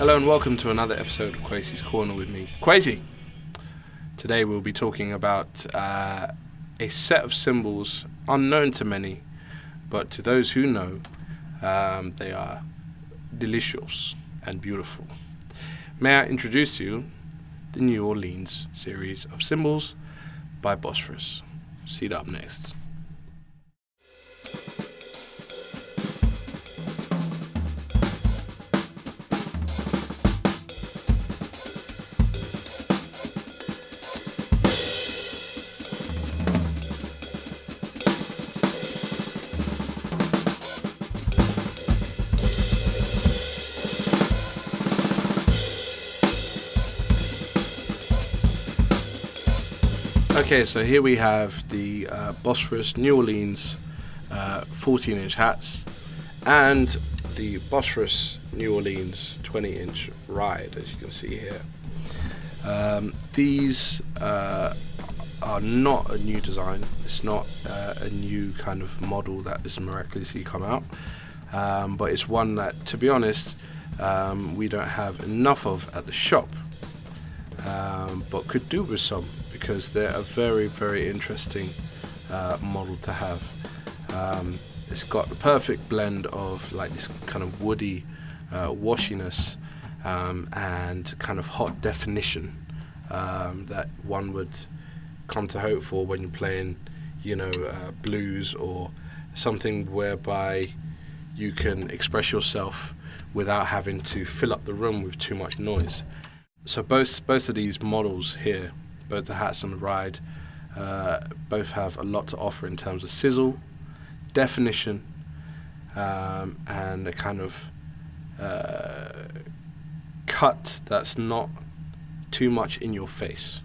Hello and welcome to another episode of Kwesi's Corner with me, Kwesi. Today we'll be talking about a set of cymbals unknown to many, but to those who know, they are delicious and beautiful. May I introduce to you the New Orleans series of cymbals by Bosphorus. See that up next. Okay, so here we have the Bosphorus New Orleans 14-inch hats and the Bosphorus New Orleans 20-inch ride, as you can see here. These are not a new design. It's not a new kind of model that has miraculously come out, but it's one that, to be honest, we don't have enough of at the shop, but could do with some, because they're a very, very interesting model to have. It's got the perfect blend of like this kind of woody washiness and kind of hot definition that one would come to hope for when you're playing, blues or something whereby you can express yourself without having to fill up the room with too much noise. So both of these models here, both the hats and the ride, both have a lot to offer in terms of sizzle, definition, and a kind of cut that's not too much in your face.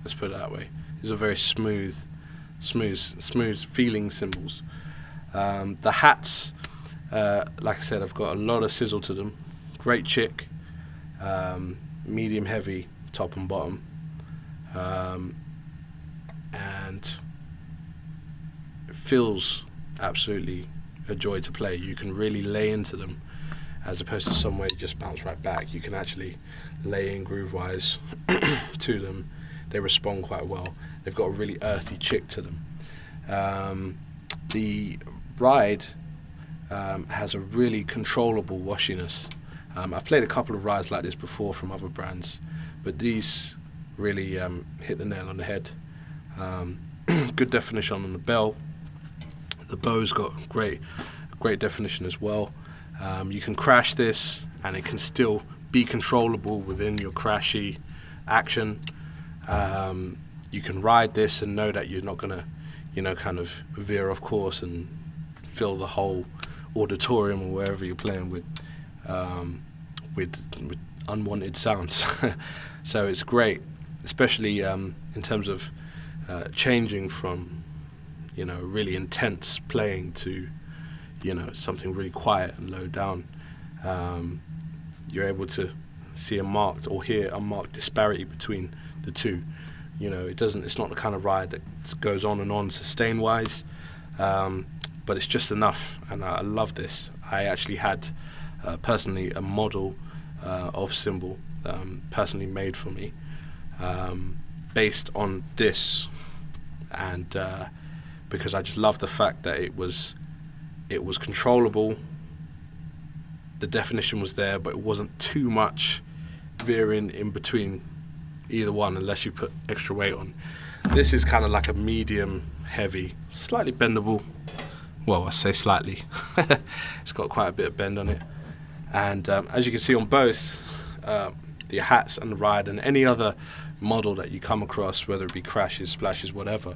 Let's put it that way. These are very smooth feeling cymbals. The hats, like I said, have got a lot of sizzle to them. Great chick, medium heavy top and bottom. And it feels absolutely a joy to play. You can really lay into them as opposed to somewhere you just bounce right back. You can actually lay in groove-wise to them. They respond quite well. They've got a really earthy chick to them. The ride has a really controllable washiness. I've played a couple of rides like this before from other brands, but these really hit the nail on the head. Good definition on the bell. The bow's got great definition as well. You can crash this and it can still be controllable within your crashy action. You can ride this and know that you're not gonna, kind of veer off course and fill the whole auditorium or wherever you're playing with unwanted sounds. So it's great, especially in terms of changing from really intense playing to something really quiet and low down. You're able to see or hear a marked disparity between the two. It's not the kind of ride that goes on and on sustain wise, but it's just enough, and I love this. I actually had personally a model of cymbal personally made for me based on this, and because I just love the fact that it was controllable, the definition was there, but it wasn't too much veering in between either one unless you put extra weight on. This is kind of like a medium heavy, slightly bendable, well, I say slightly, it's got quite a bit of bend on it, and as you can see on both the hats and the ride and any other model that you come across, whether it be crashes, splashes, whatever,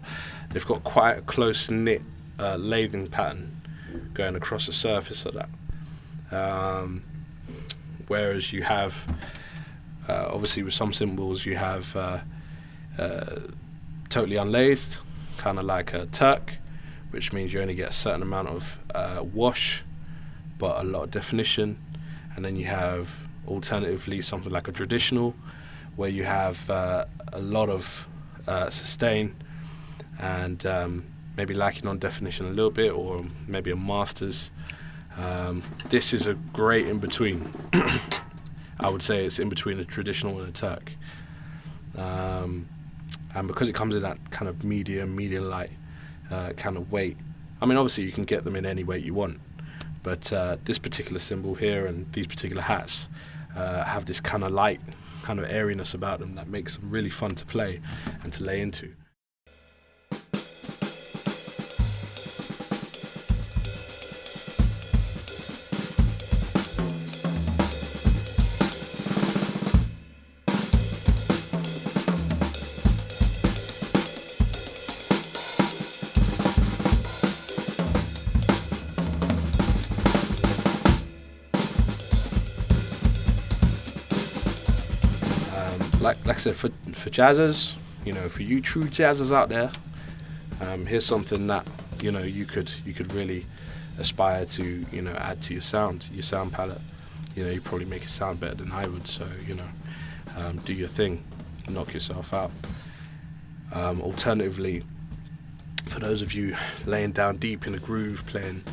they've got quite a close-knit lathing pattern going across the surface of that. Whereas you have, obviously with some cymbals, you have totally unlathed, kind of like a Turk, which means you only get a certain amount of wash, but a lot of definition. And then you have, alternatively, something like a traditional, where you have a lot of sustain and maybe lacking on definition a little bit, or maybe a masters. This is a great in between. I would say it's in between a traditional and a Turk. And because it comes in that kind of medium light kind of weight, I mean, obviously you can get them in any weight you want, but this particular cymbal here and these particular hats have this kind of light, kind of airiness about them that makes them really fun to play and to lay into. Like I said, for jazzers, you know, for you true jazzers out there, here's something that, you know, you could really aspire to, you know, add to your sound palette. You know, you probably make it sound better than I would. So, you know, do your thing, knock yourself out. Alternatively, for those of you laying down deep in a groove, playing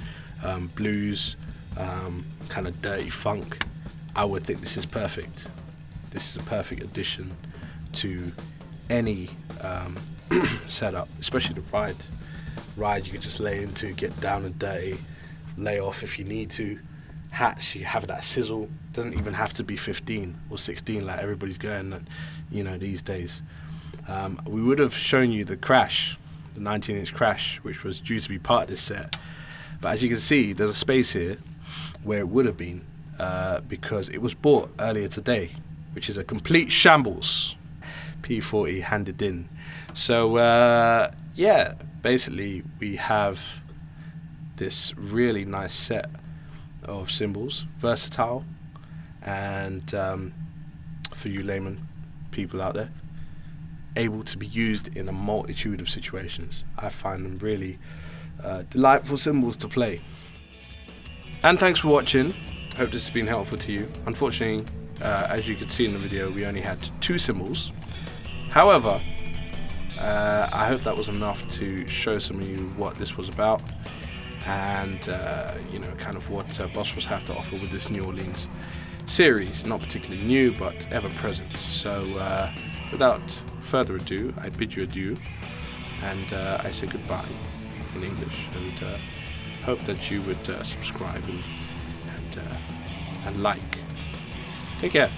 blues, kind of dirty funk, I would think this is perfect. This is a perfect addition to any setup, especially the ride. You could just lay into, get down and dirty, lay off if you need to. Hats, you have that sizzle. Doesn't even have to be 15 or 16 like everybody's going, you know, these days. We would have shown you the Crash, the 19-inch Crash, which was due to be part of this set. But as you can see, there's a space here where it would have been because it was bought earlier today, which is a complete shambles. P40 handed in. So yeah, basically we have this really nice set of cymbals, versatile, and for you layman people out there, able to be used in a multitude of situations. I find them really delightful cymbals to play. And thanks for watching. Hope this has been helpful to you. Unfortunately, as you could see in the video, we only had 2 cymbals. However, I hope that was enough to show some of you what this was about, and you know, kind of what Bosphorus have to offer with this New Orleans series. Not particularly new, but ever present. So without further ado, I bid you adieu, and I say goodbye in English, and hope that you would subscribe and like. Take care.